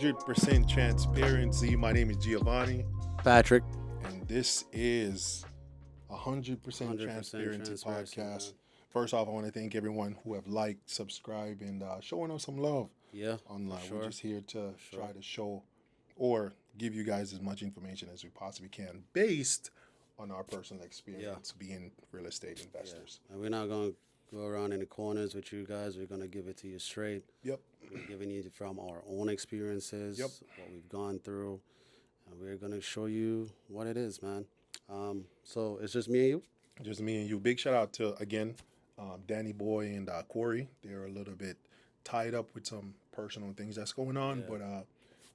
100% transparency. My name is Giovanni, Patrick. and this is 100% transparency podcast. Man. First off, I want to thank everyone who have liked, subscribed, and showing us some love online. Sure. We're just here to try to show or give you guys as much information as we possibly can based on our personal experience being real estate investors. And we're not going to go around in the corners with you guys. We're going to give it to you straight. Yep. We're giving you from our own experiences, what we've gone through, and we're going to show you what it is, man. So it's just me and you? Just me and you. Big shout out to, again, Danny Boy and Corey. They're a little bit tied up with some personal things that's going on, but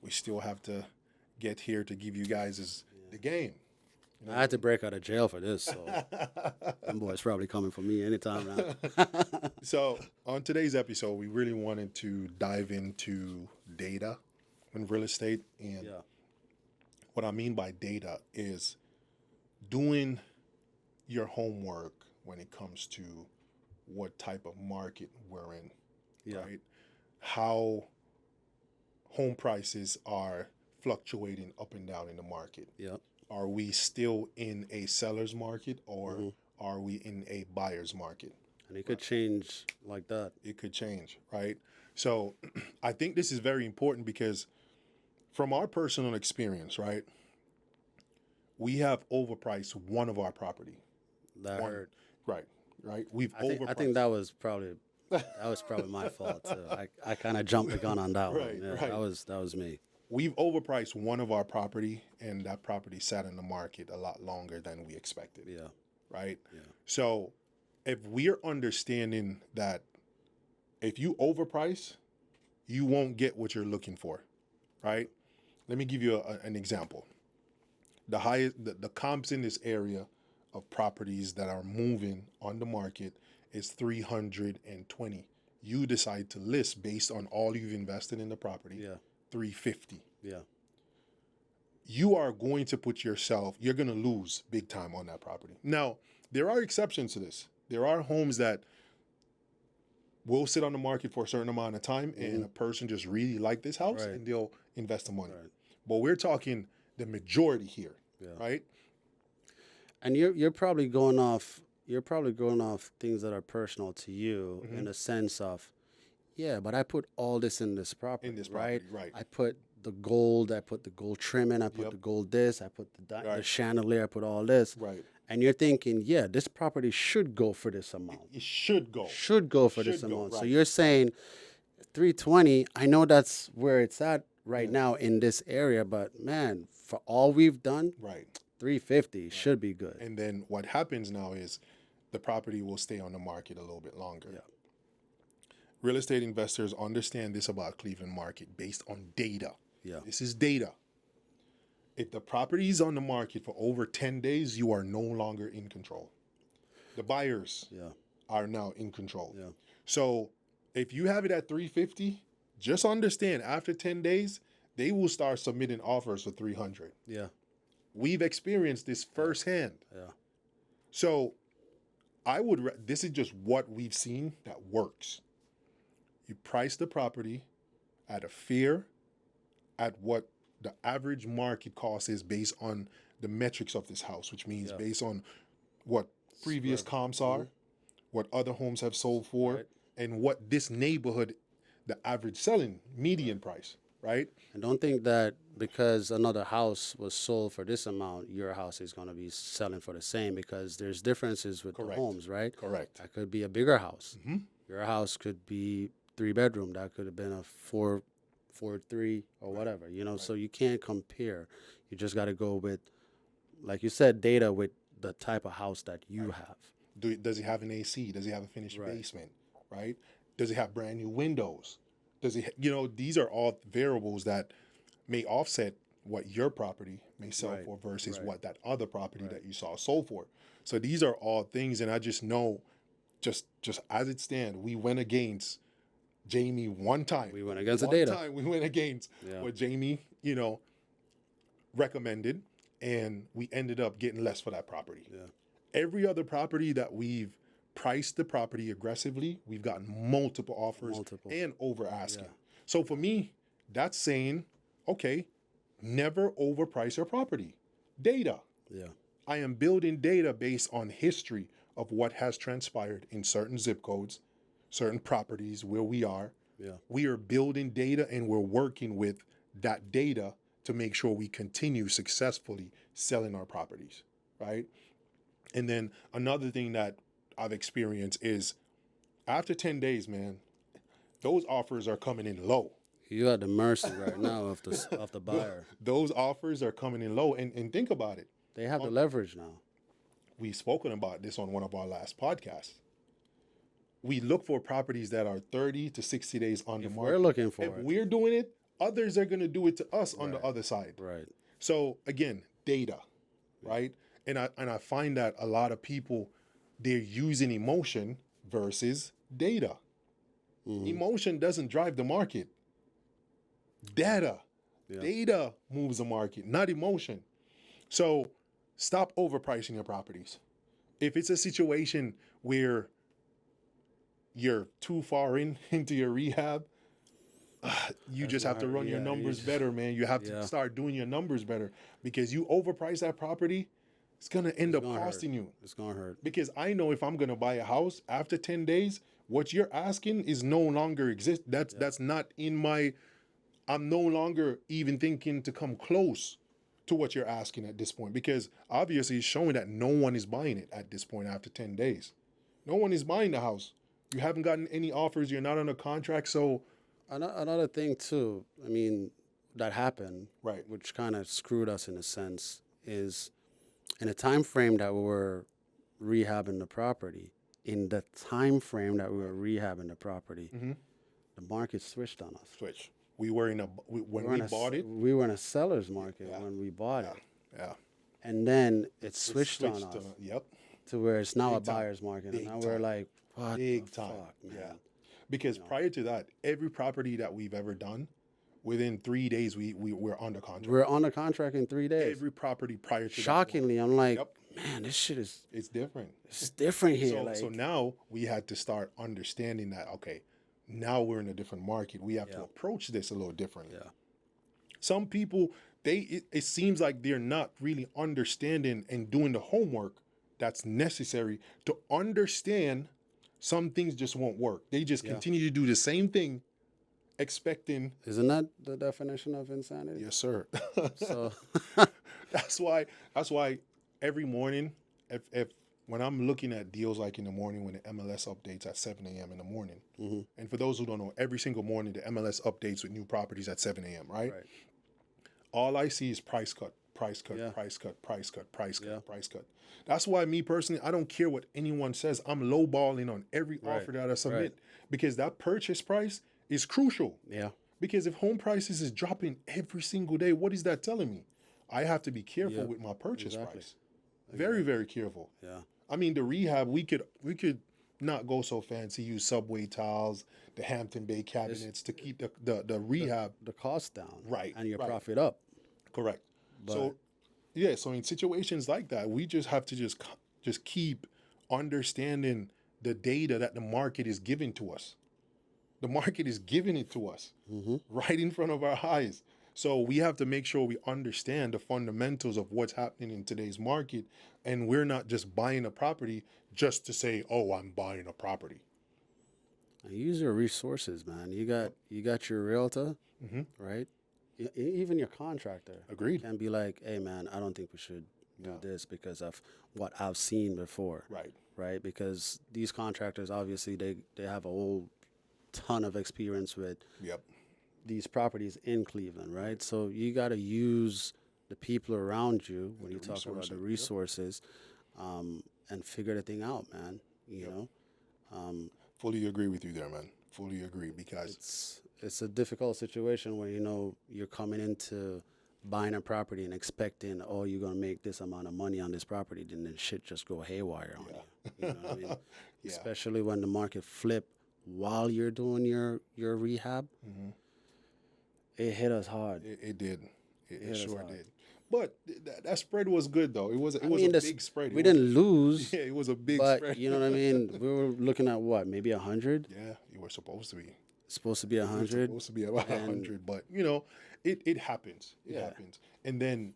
we still have to get here to give you guys the game. You know? I had to break out of jail for this, so them boys probably coming for me anytime now. So on today's episode, we really wanted to dive into data in real estate. And what I mean by data is doing your homework when it comes to what type of market we're in, right? How home prices are fluctuating up and down in the market. Are we still in a seller's market or are we in a buyer's market? And it could change like that. It could change, right? So I think this is very important because from our personal experience, right, we have overpriced one of our property. Right. We've overpriced. I think that was probably my fault too. I kind of jumped the gun on that one. Yeah, that was me. We've overpriced one of our property, and that property sat in the market a lot longer than we expected. Right? So if we're understanding that if you overprice, you won't get what you're looking for, right? Let me give you an example. The comps in this area of properties that are moving on the market is 320. You decide to list based on all you've invested in the property. 350. You are going to you're going to lose big time on that property. Now, there are exceptions to this. There are homes that will sit on the market for a certain amount of time and a person just really like this house and they'll invest the money. But we're talking the majority here, right? And you're probably going off things that are personal to you in a sense of, but I put all this in this property, right? I put the gold trim in, I put the gold this, I put the chandelier, I put all this. Right. And you're thinking, this property should go for this amount. It should go. This amount. Right. So you're saying 320, I know that's where it's at right now in this area, but man, for all we've done, 350 should be good. And then what happens now is the property will stay on the market a little bit longer. Real estate investors understand this about Cleveland market based on data. This is data. If the property is on the market for over 10 days, you are no longer in control. The buyers are now in control. So if you have it at 350, just understand after 10 days, they will start submitting offers for 300. We've experienced this firsthand. So this is just what we've seen that works. You price the property at a fair, at what the average market cost is based on the metrics of this house, which means based on what previous comps are, what other homes have sold for, and what this neighborhood, the average selling median price, right? And don't think that because another house was sold for this amount, your house is going to be selling for the same, because there's differences with the homes, right? Correct. That could be a bigger house. Your house could be 3-bedroom. That could have been a 4-3 or whatever, so you can't compare. You just got to go with, like you said, data with the type of house that you have. Does it have an AC? Does it have a finished basement, right? Does it have brand new windows? Does it, these are all variables that may offset what your property may sell for versus what that other property that you saw sold for. So these are all things, and I just know, just as it stands, we went against Jamie one time. We went against the data. One time we went against what Jamie, recommended, and we ended up getting less for that property. Every other property that we've priced the property aggressively, we've gotten multiple offers and over asking. So for me, that's saying okay, never overprice your property. Data. Yeah. I am building data based on history of what has transpired in certain zip codes, certain properties where we are. Yeah. We are building data and we're working with that data to make sure we continue successfully selling our properties, right? And then another thing that I've experienced is after 10 days, man, those offers are coming in low. You at the mercy right now of the buyer. Those offers are coming in low. And think about it. They have the leverage now. We've spoken about this on one of our last podcasts. We look for properties that are 30 to 60 days on the market. We're looking for if it. we're doing it, others are going to do it to us on the other side. Right. So again, data, right? And I find that a lot of people, they're using emotion versus data. Mm-hmm. Emotion doesn't drive the market. Data moves the market, not emotion. So stop overpricing your properties. If it's a situation where you're too far into your rehab, you just have to run your numbers better, man. You have to start doing your numbers better, because you overprice that property, it's going to end up costing you. It's going to hurt. Because I know if I'm going to buy a house after 10 days, what you're asking is no longer exist. That's not in my, I'm no longer even thinking to come close to what you're asking at this point, because obviously it's showing that no one is buying it at this point after 10 days. No one is buying the house. You haven't gotten any offers. You're not on a contract. So another thing too, I mean, that happened, right, which kind of screwed us in a sense, is in the time frame that we were rehabbing the property, the market switched on us. We were in when we bought it. We were in a seller's market when we bought it. Yeah. And then it switched on us. Yep. To where it's now Big a buyer's market. Big and now we're like, what Big the time. fuck, man? Yeah. Because prior to that, every property that we've ever done, within 3 days, we were under contract. We're under contract in 3 days. Every property prior to Shockingly, I'm like, man, this shit is... It's different. It's different here. So now we had to start understanding that, okay, now we're in a different market. We have to approach this a little differently. Yeah. Some people, it seems like they're not really understanding and doing the homework that's necessary to understand some things just won't work. They just continue to do the same thing, expecting. Isn't that the definition of insanity? Yes, sir. So that's why every morning, if when I'm looking at deals like in the morning when the MLS updates at 7 a.m. in the morning, and for those who don't know, every single morning the MLS updates with new properties at 7 a.m., right? All I see is price cut, price cut, price cut, price cut, price cut, price cut. That's why me personally, I don't care what anyone says. I'm lowballing on every offer that I submit because that purchase price is crucial. Yeah. Because if home prices is dropping every single day, what is that telling me? I have to be careful with my purchase price. Very, very careful. Yeah. I mean, the rehab, we could not go so fancy, use subway tiles, the Hampton Bay cabinets to keep the rehab. The cost down. Right. And your profit up. Correct. But, so in situations like that, we just have to just keep understanding the data that the market is giving to us. The market is giving it to us right in front of our eyes. So we have to make sure we understand the fundamentals of what's happening in today's market, and we're not just buying a property just to say, "Oh, I'm buying a property." Use your resources, man. You got your realtor, right? Even your contractor. Agreed. Can be like, "Hey, man, I don't think we should do this because of what I've seen before." Right. Because these contractors, obviously, they have a whole ton of experience with these properties in Cleveland, right? So you got to use the people around you when you talk about the resources, and figure the thing out, man. You know. Fully agree with you there, man. Fully agree, because it's a difficult situation when you're coming into buying a property and expecting, oh, you're gonna make this amount of money on this property, then shit just go haywire on you. You know what I mean? Especially when the market flip while you're doing your rehab. It hit us hard. It did. It sure did. But that spread was good, though. It was a big spread. We didn't lose. Yeah, it was a big spread. You know what I mean? We were looking at what, maybe 100? Yeah, you were supposed to be. It's supposed to be 100. It's supposed to be about 100, but it happens. It happens, and then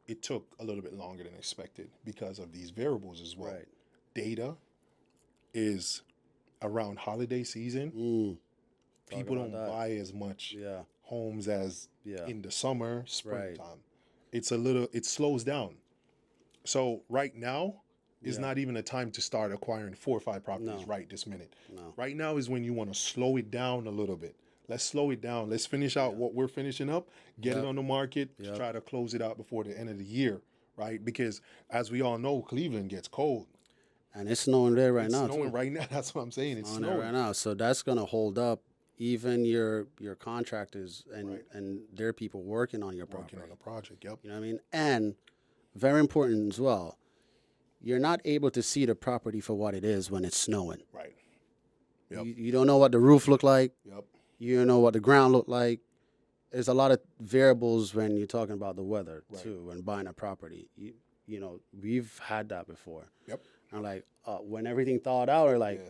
it took a little bit longer than expected because of these variables as well. Right. Data is around holiday season. People don't buy as much homes as in the summer, springtime. Right. It slows down. So right now is not even a time to start acquiring 4 or 5 properties right this minute. No. Right now is when you want to slow it down a little bit. Let's slow it down. Let's finish out what we're finishing up, get it on the market, try to close it out before the end of the year, right? Because as we all know, Cleveland gets cold. And it's snowing there right now. It's snowing right now. That's what I'm saying. It's snowing right now. So that's going to hold up even your contractors and their people working on your property. Working on the project, yep. You know what I mean? And very important as well, you're not able to see the property for what it is when it's snowing. Right. Yep. You don't know what the roof looked like. Yep. You don't know what the ground looked like. There's a lot of variables when you're talking about the weather, too, when buying a property. You know, we've had that before. Yep. And like, when everything thawed out, we're like,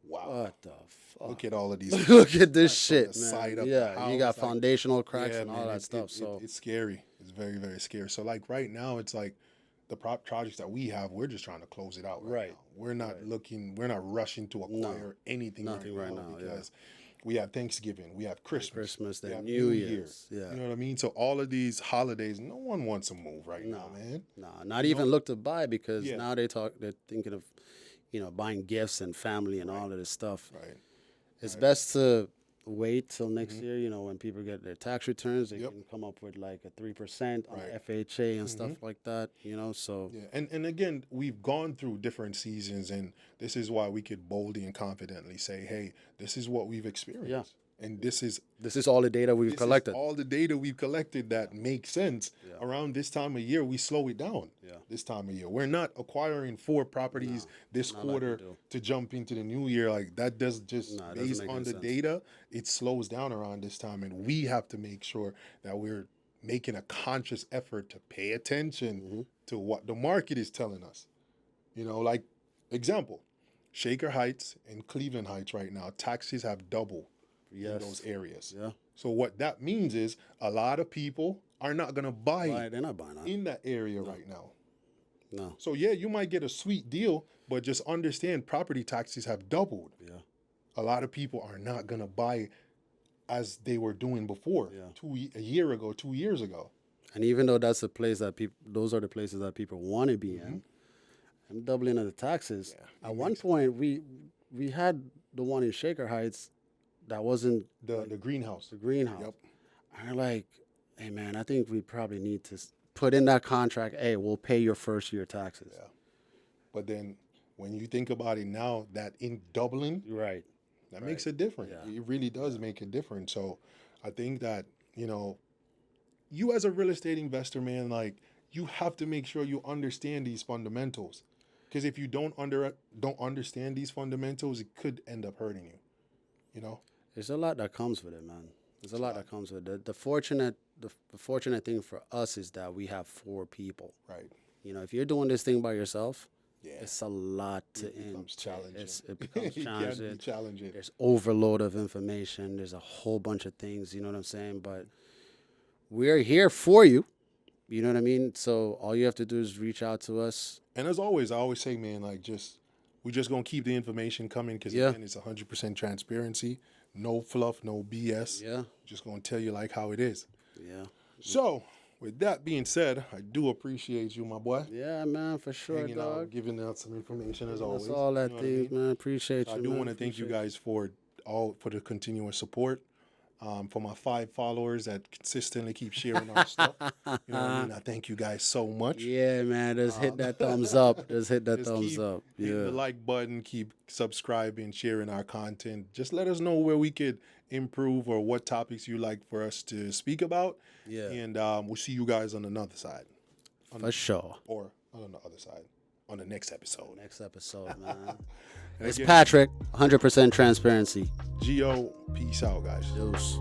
wow. What the fuck? Look at all of these. Look at this shit, man. Side up you got foundational cracks and all that stuff. So it's scary. It's very, very scary. So like right now, it's like the projects that we have, we're just trying to close it out right now. We're not looking, we're not rushing to acquire anything right now because we have Thanksgiving, we have Christmas, then New Year's. Yeah. You know what I mean? So all of these holidays, no one wants to move right now, man. No, not even look to buy because now they're thinking of, buying gifts and family and all of this stuff. Right. It's best to wait till next year, when people get their tax returns, they can come up with like a 3% on FHA and stuff like that, so. Yeah, and again, we've gone through different seasons, and this is why we could boldly and confidently say, hey, this is what we've experienced. Yeah. And this is all the data we've collected. All the data we've collected that makes sense. Yeah. Around this time of year, we slow it down. Yeah. This time of year, we're not acquiring 4 properties this quarter to jump into the new year. Like that does just based on the data, it slows down around this time, and we have to make sure that we're making a conscious effort to pay attention to what the market is telling us. Like example, Shaker Heights and Cleveland Heights right now, taxes have doubled. In those areas. Yeah. So what that means is a lot of people are not going to buy they're not buying in that area right now. No. So you might get a sweet deal, but just understand property taxes have doubled. Yeah. A lot of people are not going to buy as they were doing before. Yeah. A year ago, 2 years ago. And even though that's the place that those are the places that people want to be in, I'm doubling of the taxes. Yeah, at one point, we had the one in Shaker Heights. That wasn't the greenhouse. The greenhouse. Yep. And I'm like, hey, man, I think we probably need to put in that contract, hey, we'll pay your first year taxes. Yeah. But then when you think about it now, that in doubling, that makes a difference. Yeah. It really does make a difference. So I think that, you as a real estate investor, man, like you have to make sure you understand these fundamentals. Because if you don't understand these fundamentals, it could end up hurting you. There's a lot that comes with it, man. There's a lot that comes with it. The fortunate thing for us is that we have 4 people. Right. If you're doing this thing by yourself, it's a lot to it becomes challenging. It becomes challenging. It can be challenging. There's overload of information. There's a whole bunch of things, you know what I'm saying? But we're here for you. You know what I mean? So all you have to do is reach out to us. And as always, I always say, man, like we're just going to keep the information coming because, again, it's 100% transparency. No fluff, no BS. Yeah. Just going to tell you like how it is. Yeah. So, with that being said, I do appreciate you, my boy. Yeah, man, for sure, hanging out, giving out some information as always. That's all that things, man. Appreciate you, I do want to thank you guys for the continuous support. For my 5 followers that consistently keep sharing our stuff. You know what I mean? I thank you guys so much. Yeah, man. Just hit that thumbs up. Just hit that thumbs up. Hit the like button. Keep subscribing, sharing our content. Just let us know where we could improve or what topics you like for us to speak about. Yeah. And we'll see you guys on another side. For sure. Or on the other side. On the next episode. Next episode, man. It's Patrick, 100% transparency. Gio, peace out, guys. Deuce.